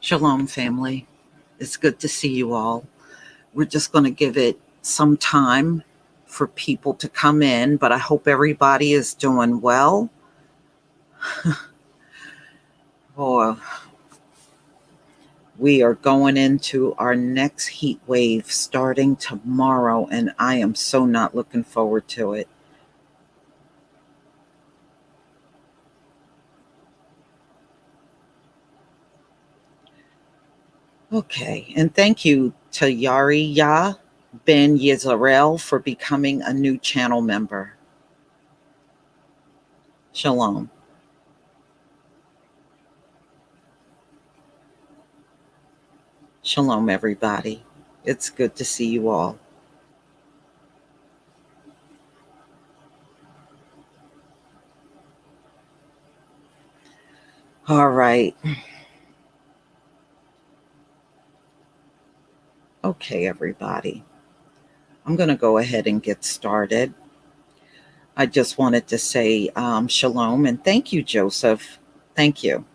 Shalom, family. It's good to see you all. We're just going to give it some time for people to come in, but I hope everybody is doing well. Oh, we are going into our next heat wave starting tomorrow, and I am so not looking forward to it. Okay, and thank you to Yariya Ben Yisrael for becoming a new channel member. Shalom. Shalom, everybody. It's good to see you all. All right. Okay, everybody. I'm going to go ahead and get started. I just wanted to say shalom and thank you, Joseph. Thank you.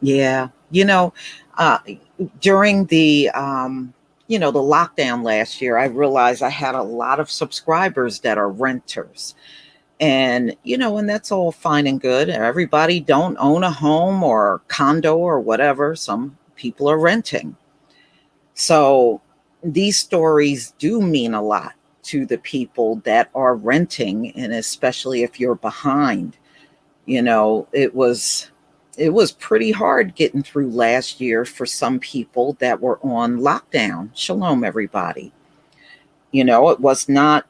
Yeah. Uh, during the lockdown last year, I realized I had a lot of subscribers that are renters. And that's all fine and good. Everybody don't own a home or condo or whatever. Some people are renting. So these stories do mean a lot to the people that are renting, and especially if you're behind. It was pretty hard getting through last year for some people that were on lockdown. Shalom, everybody. It was not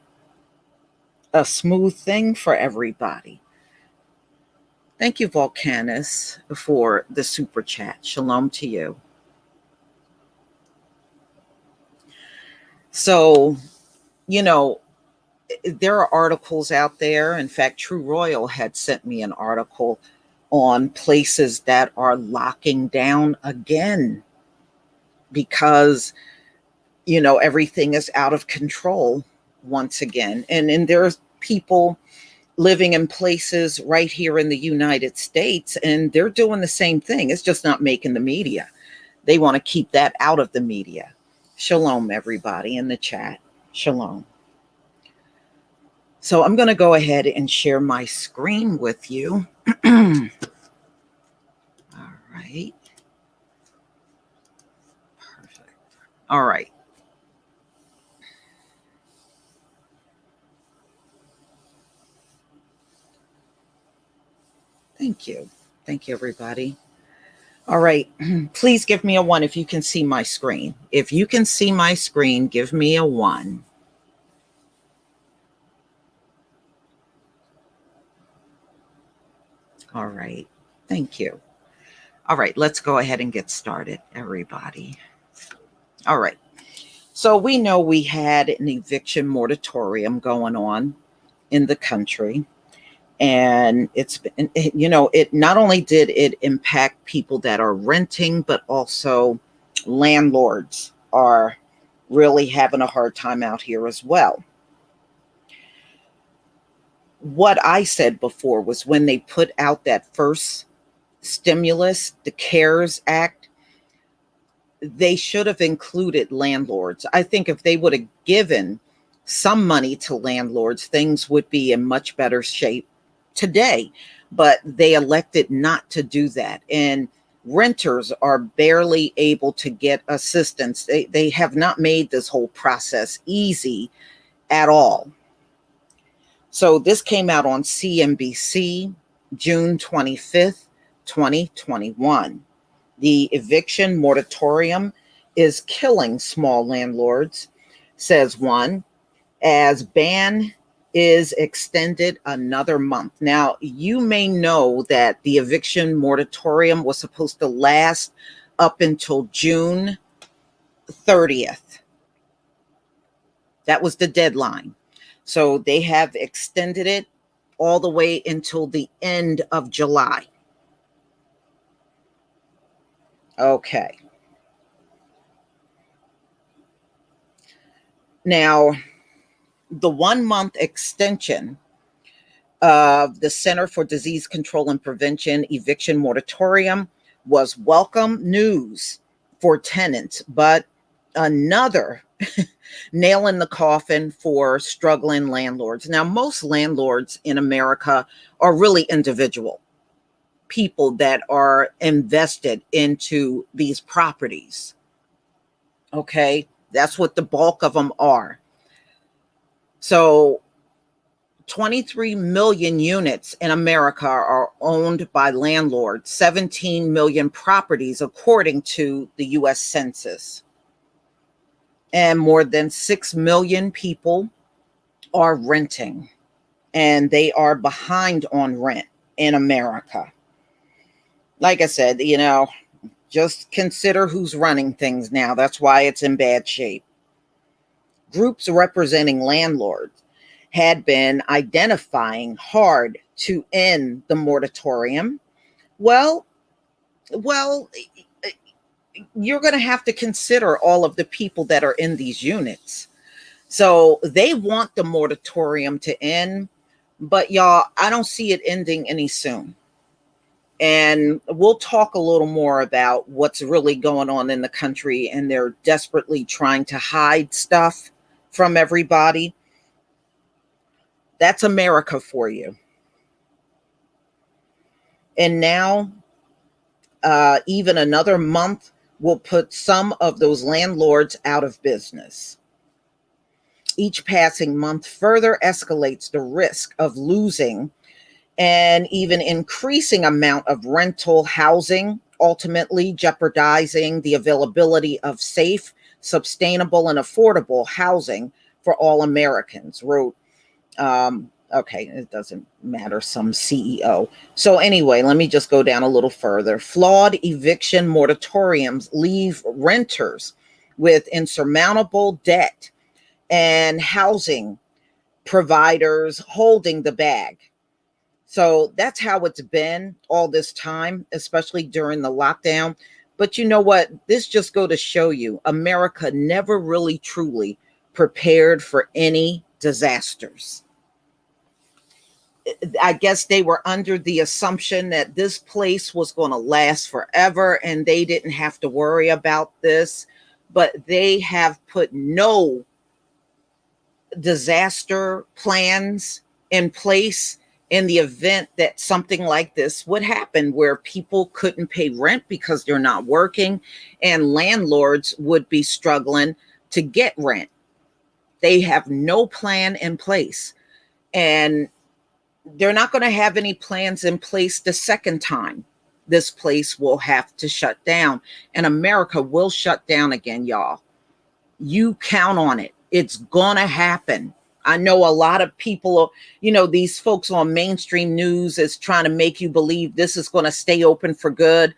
a smooth thing for everybody. Thank you, Volcanus, for the super chat. Shalom to you. So, you know, there are articles out there. In fact, True Royal had sent me an article on places that are locking down again because, everything is out of control once again. And there's people living in places right here in the United States, and they're doing the same thing. It's just not making the media. They want to keep that out of the media. Shalom, everybody in the chat. Shalom. So I'm going to go ahead and share my screen with you. All right. Perfect. All right. Thank you. Thank you, everybody. All right. Please give me a one if you can see my screen. If you can see my screen, give me a one. All right. Thank you. All right. Let's go ahead and get started, everybody. All right. So we know we had an eviction moratorium going on in the country. And it's been, it not only did it impact people that are renting, but also landlords are really having a hard time out here as well. What I said before was when they put out that first stimulus, the CARES Act, they should have included landlords. I think if they would have given some money to landlords, things would be in much better shape today. But they elected not to do that. And renters are barely able to get assistance. They have not made this whole process easy at all. So this came out on CNBC, June 25th, 2021. The eviction moratorium is killing small landlords, says one, as ban is extended another month. Now, you may know that the eviction moratorium was supposed to last up until June 30th. That was the deadline. So they have extended it all the way until the end of July. Okay. Now, the 1 month extension The Center for Disease Control and Prevention Eviction Moratorium was welcome news for tenants, but another nail in the coffin for struggling landlords. Now, most landlords in America are really individual people that are invested into these properties. Okay, that's what the bulk of them are. So 23 million units in America are owned by landlords, 17 million properties, according to the US Census. And more than 6 million people are renting, and they are behind on rent in America. Like I said, just consider who's running things now. That's why it's in bad shape. Groups representing landlords had been identifying hard to end the moratorium. Well, well, you're going to have to consider all of the people that are in these units. So they want the moratorium to end, but y'all, I don't see it ending any soon. And we'll talk a little more about what's really going on in the country, and they're desperately trying to hide stuff from everybody. That's America for you. And now, even another month will put some of those landlords out of business. Each passing month further escalates the risk of losing an even increasing amount of rental housing, ultimately jeopardizing the availability of safe, sustainable, and affordable housing for all Americans, wrote, okay, it doesn't matter, some CEO. So anyway, let me just go down a little further. Flawed eviction moratoriums leave renters with insurmountable debt and housing providers holding the bag. So that's how it's been all this time, especially during the lockdown. But you know what? This just go to show you, America never really truly prepared for any disasters. I guess they were under the assumption that this place was going to last forever and they didn't have to worry about this. But they have put no disaster plans in place in the event that something like this would happen, where people couldn't pay rent because they're not working and landlords would be struggling to get rent. They have no plan in place, and they're not going to have any plans in place the second time. This place will have to shut down, and America will shut down again, y'all. You count on it. It's going to happen. I know a lot of people, these folks on mainstream news is trying to make you believe this is going to stay open for good.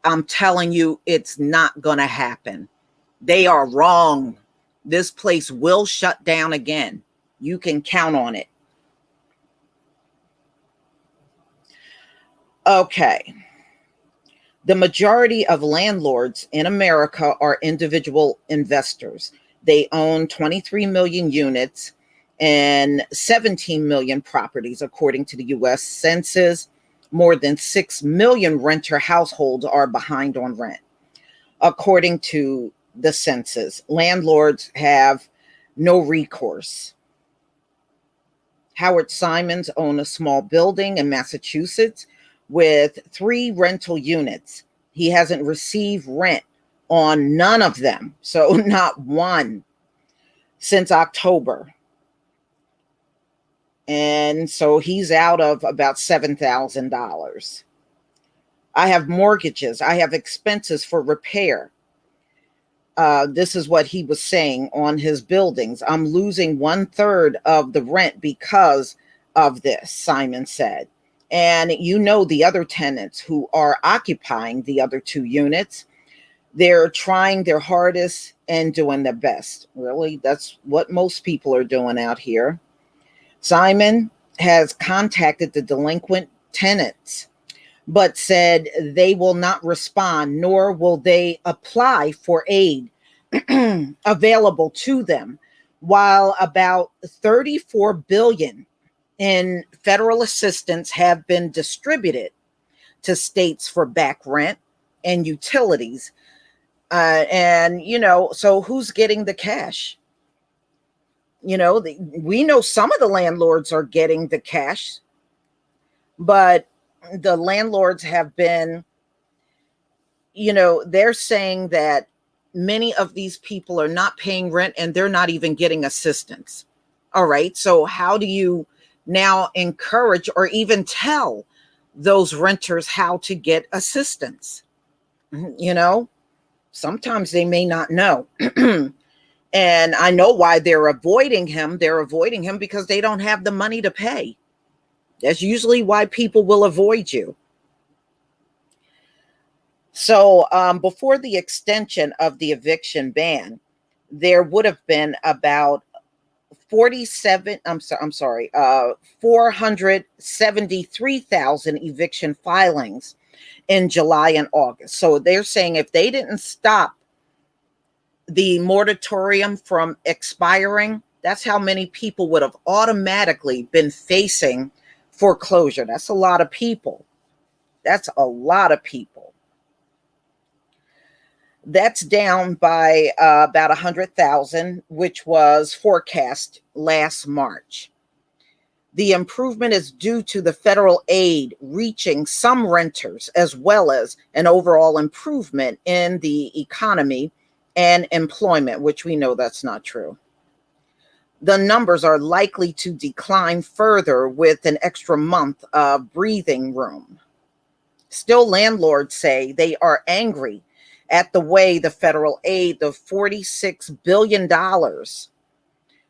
I'm telling you, it's not going to happen. They are wrong. This place will shut down again. You can count on it. Okay. The majority of landlords in America are individual investors. They own 23 million units and 17 million properties, according to the US Census. More than 6 million renter households are behind on rent. According to the census, landlords have no recourse. Howard Simons owns a small building in Massachusetts with 3 rental units. He hasn't received rent on none of them, so not one, since October. And so he's out of about $7,000. I have mortgages. I have expenses for repair. This is what he was saying on his buildings. I'm losing 1/3 of the rent because of this, Simon said. And the other tenants who are occupying the other 2 units, they're trying their hardest and doing their best. Really, that's what most people are doing out here. Simon has contacted the delinquent tenants, but said they will not respond, nor will they apply for aid available to them, while about $34 billion And federal assistance have been distributed to states for back rent and utilities. And, so who's getting the cash? We know some of the landlords are getting the cash, but the landlords have been, they're saying that many of these people are not paying rent and they're not even getting assistance. All right. So, how do you now encourage or even tell those renters how to get assistance? You know, Sometimes they may not know. And I know why they're avoiding him. They're avoiding him because they don't have the money to pay. That's usually why people will avoid you. So, before the extension of the eviction ban, there would have been about 47, I'm sorry, 473,000 eviction filings in July and August. So they're saying if they didn't stop the moratorium from expiring, that's how many people would have automatically been facing foreclosure. That's a lot of people. That's a lot of people. That's down by about 100,000, which was forecast last March. The improvement is due to the federal aid reaching some renters, as well as an overall improvement in the economy and employment, which we know that's not true. The numbers are likely to decline further with an extra month of breathing room. Still, landlords say they are angry at the way the federal aid of $46 billion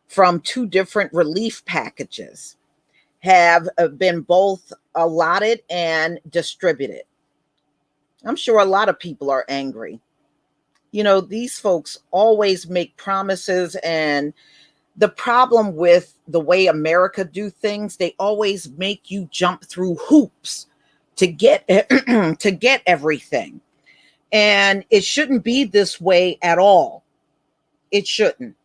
from two different relief packages have been both allotted and distributed. I'm sure a lot of people are angry. These folks always make promises, and the problem with the way America do things, they always make you jump through hoops to get to get everything. And it shouldn't be this way at all. It shouldn't.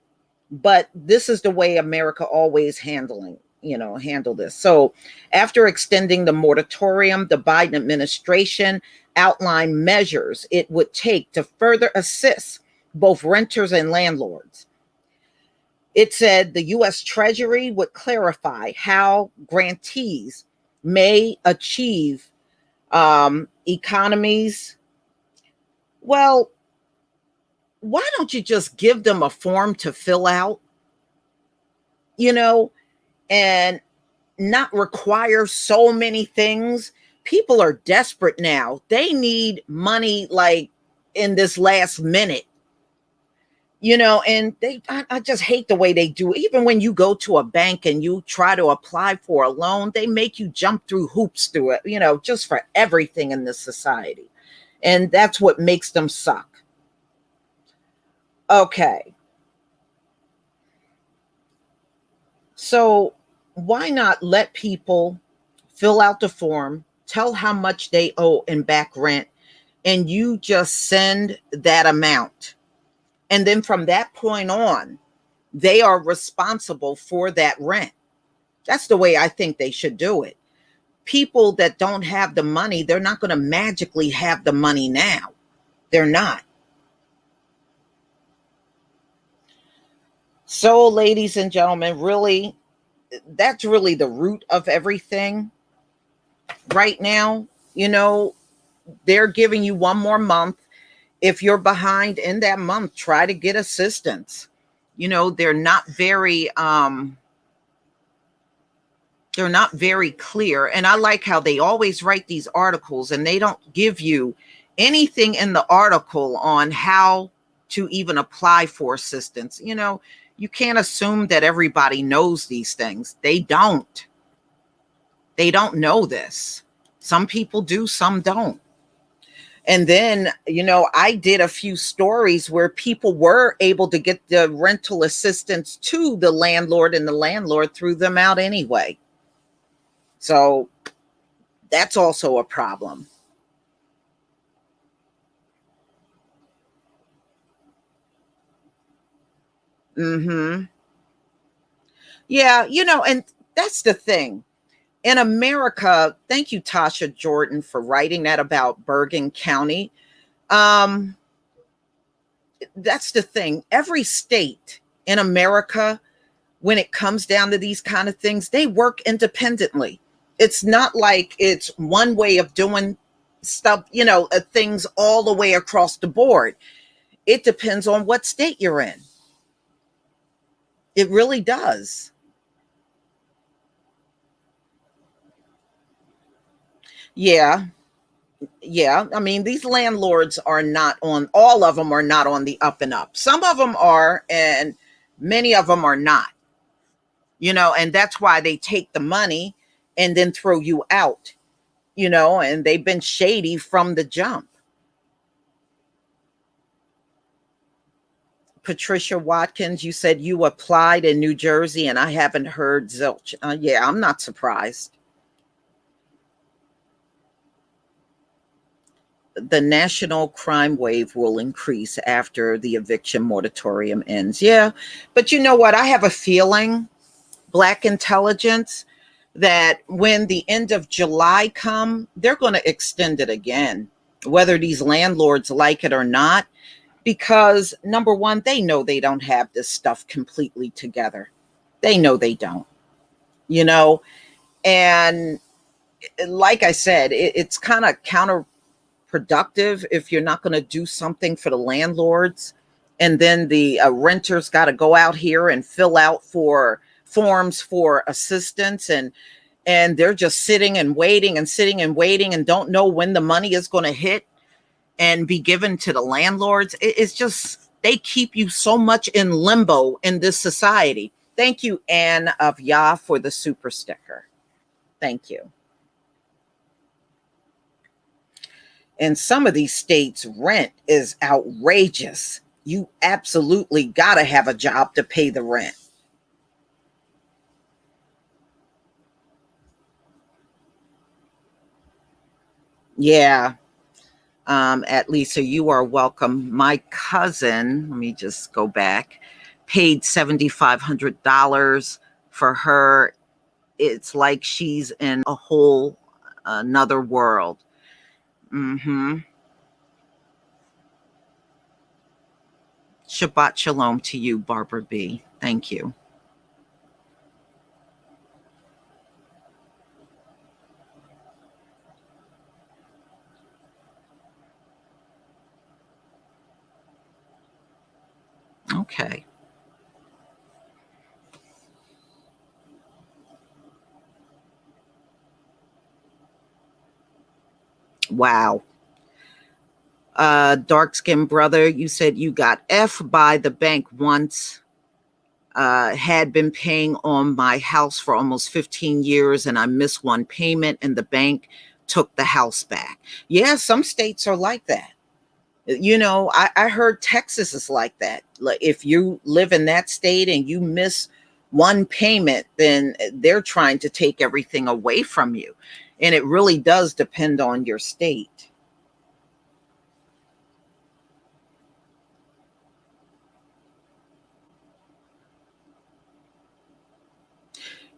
But this is the way America always handle this. So after extending the moratorium, the Biden administration outlined measures it would take to further assist both renters and landlords. It said the U.S. Treasury would clarify how grantees may achieve economies. Well, why don't you just give them a form to fill out, you know, and not require so many things? People are desperate now. They need money like in this last minute, and I just hate the way they do it. Even when you go to a bank and you try to apply for a loan, they make you jump through hoops through it, just for everything in this society. And that's what makes them suck. Okay. So why not let people fill out the form, tell how much they owe in back rent, and you just send that amount. And then from that point on, they are responsible for that rent. That's the way I think they should do it. People that don't have the money, they're not going to magically have the money now. They're not. So, ladies and gentlemen, really, that's really the root of everything right now. They're giving you one more month. If you're behind in that month, try to get assistance. They're not very clear. And I like how they always write these articles and they don't give you anything in the article on how to even apply for assistance. You can't assume that everybody knows these things. They don't know this. Some people do, some don't. And then, I did a few stories where people were able to get the rental assistance to the landlord, and the landlord threw them out anyway. So that's also a problem. Mm-hmm. Yeah, and that's the thing. In America, thank you, Tasha Jordan, for writing that about Bergen County. Um, that's the thing. Every state in America, when it comes down to these kind of things, they work independently. It's not like it's one way of doing stuff, things all the way across the board. It depends on what state you're in. It really does. Yeah. Yeah. I mean, these landlords are not on, all of them are not on the up and up. Some of them are, and many of them are not, and that's why they take the money and then throw you out, and they've been shady from the jump. Patricia Watkins, you said you applied in New Jersey and I haven't heard zilch. Yeah, I'm not surprised. The national crime wave will increase after the eviction moratorium ends. Yeah, but you know what? I have a feeling, Black intelligence, that when the end of July come, they're going to extend it again, whether these landlords like it or not, because number one, they know they don't have this stuff completely together. They know they don't, you know, and like I said, it's kind of counterproductive if you're not going to do something for the landlords, and then the renters got to go out here and fill out for forms for assistance, and they're just sitting and waiting and sitting and waiting and don't know when the money is going to hit and be given to the landlords. It's just, they keep you so much in limbo in this society. Thank you, Anne of Yah, for the super sticker. Thank you. In some of these states, rent is outrageous. You absolutely got to have a job to pay the rent. Yeah. At Lisa, you are welcome. My cousin, let me just go back, paid $7,500 for her. It's like she's in a whole another world. Mm-hmm. Shabbat shalom to you, Barbara B. Thank you. Okay. Wow. Dark skinned brother, you said you got F by the bank once. Had been paying on my house for almost 15 years and I missed one payment and the bank took the house back. Yeah, some states are like that. I heard Texas is like that. Like, if you live in that state and you miss one payment, then they're trying to take everything away from you. And it really does depend on your state.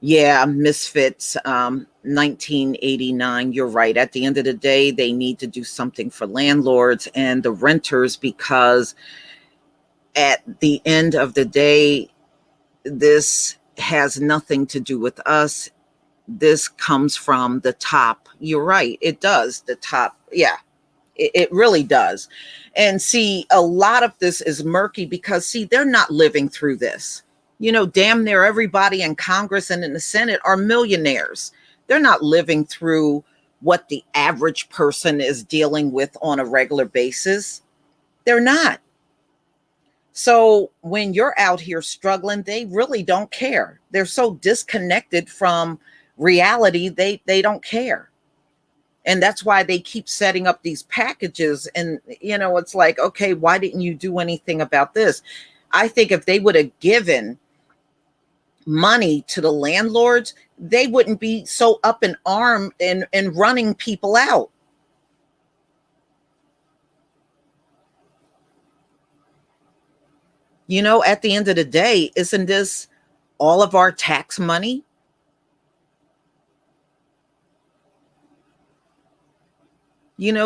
Yeah, Misfits, 1989. You're right. At the end of the day, they need to do something for landlords and the renters, because at the end of the day, this has nothing to do with us. This comes from the top. You're right. It does. The top. Yeah, it really does. And see, a lot of this is murky because, see, they're not living through this. Damn near everybody in Congress and in the Senate are millionaires. They're not living through what the average person is dealing with on a regular basis. They're not. So when you're out here struggling, they really don't care. They're so disconnected from reality, they don't care. And that's why they keep setting up these packages. And, it's like, okay, why didn't you do anything about this? I think if they would have given money to the landlords, they wouldn't be so up in arm and running people out. At the end of the day, isn't this all of our tax money?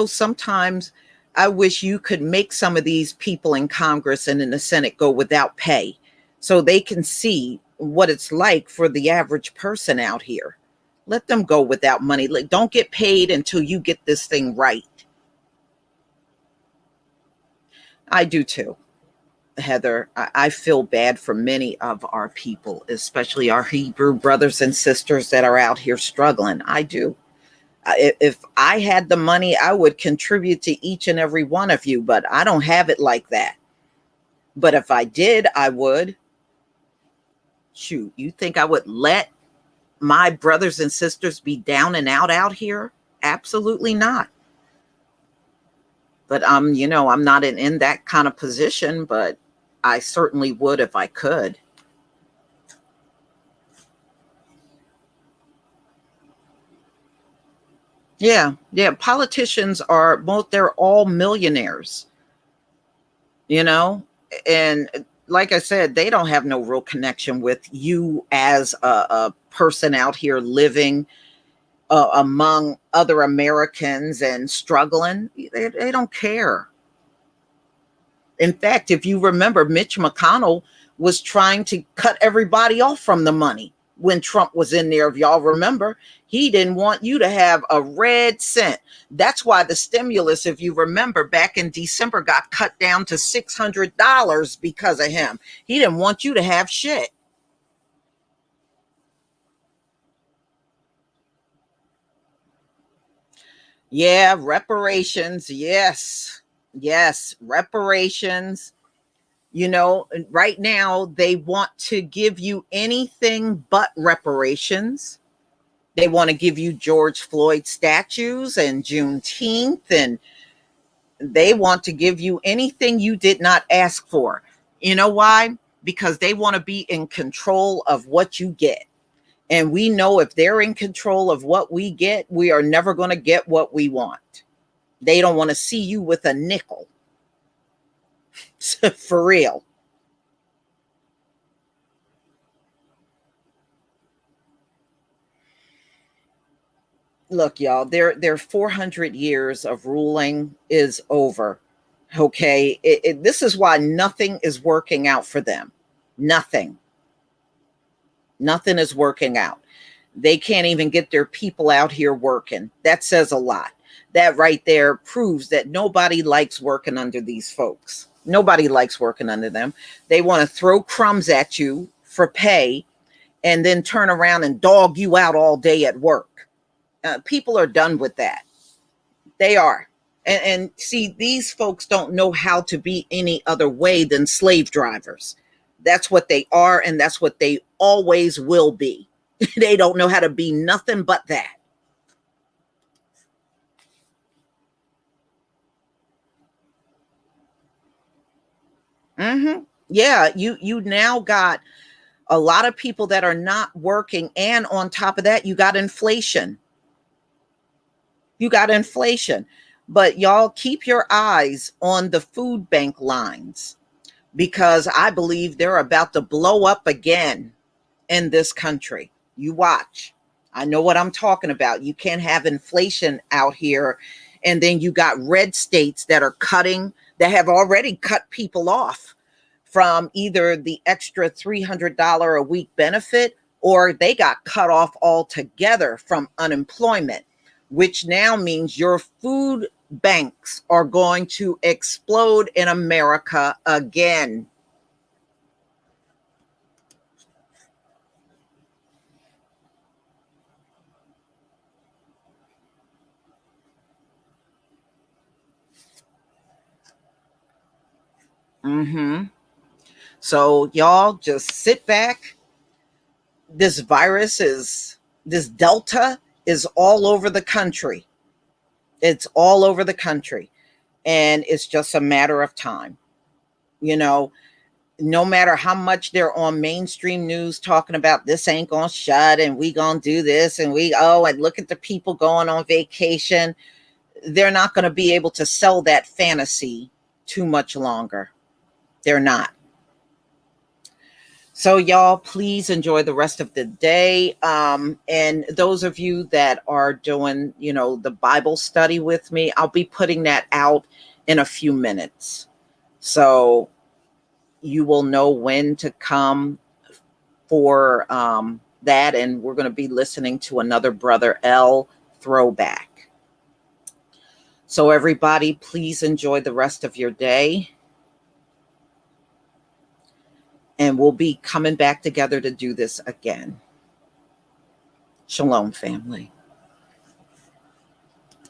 Sometimes I wish you could make some of these people in Congress and in the Senate go without pay so they can see what it's like for the average person out here. Let them go without money. Like, don't get paid until you get this thing right. I do too, Heather. I feel bad for many of our people, especially our Hebrew brothers and sisters that are out here struggling. I do. If I had the money, I would contribute to each and every one of you, but I don't have it like that. But if I did, I would. Shoot, you think I would let my brothers and sisters be down and out here? Absolutely not. But I'm not in that kind of position, but I certainly would if I could. Yeah, yeah. Politicians are both, they're all millionaires, you know, and like I said, they don't have no real connection with you as a person out here living among other Americans and struggling. They don't care. In fact, if you remember, Mitch McConnell was trying to cut everybody off from the money when Trump was in there. If y'all remember, he didn't want you to have a red cent. That's why the stimulus, if you remember, back in December got cut down to $600 because of him. He didn't want you to have shit. Yeah, reparations. Yes. Yes, reparations. Right now they want to give you anything but reparations. They want to give you George Floyd statues and Juneteenth, and they want to give you anything you did not ask for. You know why? Because they want to be in control of what you get. And we know if they're in control of what we get, we are never going to get what we want. They don't want to see you with a nickel. For real. Look, y'all, their 400 years of ruling is over. Okay, this is why nothing is working out for them. Nothing. Nothing is working out. They can't even get their people out here working. That says a lot. That right there proves that nobody likes working under these folks. Nobody likes working under them. They want to throw crumbs at you for pay and then turn around and dog you out all day at work. People are done with that. They are. And see, these folks don't know how to be any other way than slave drivers. That's what they are, and that's what they always will be. They don't know how to be nothing but that. Mm-hmm. Yeah, you now got a lot of people that are not working, and on top of that, you got inflation. You got inflation. But y'all keep your eyes on the food bank lines, because I believe they're about to blow up again in this country. You watch. I know what I'm talking about. You can't have inflation out here. And then you got red states that are cutting, that have already cut people off from either the extra $300 a week benefit, or they got cut off altogether from unemployment, which now means your food banks are going to explode in America again. Mm-hmm. So y'all just sit back. This virus is, this Delta is all over the country. It's all over the country. And it's just a matter of time. You know, no matter how much they're on mainstream news talking about this ain't gonna shut and we gonna do this and and look at the people going on vacation, they're not gonna be able to sell that fantasy too much longer. They're not. So y'all, please enjoy the rest of the day. And those of you that are doing, the Bible study with me, I'll be putting that out in a few minutes. So you will know when to come for that. And we're going to be listening to another Brother L throwback. So everybody, please enjoy the rest of your day. And we'll be coming back together to do this again. Shalom, family.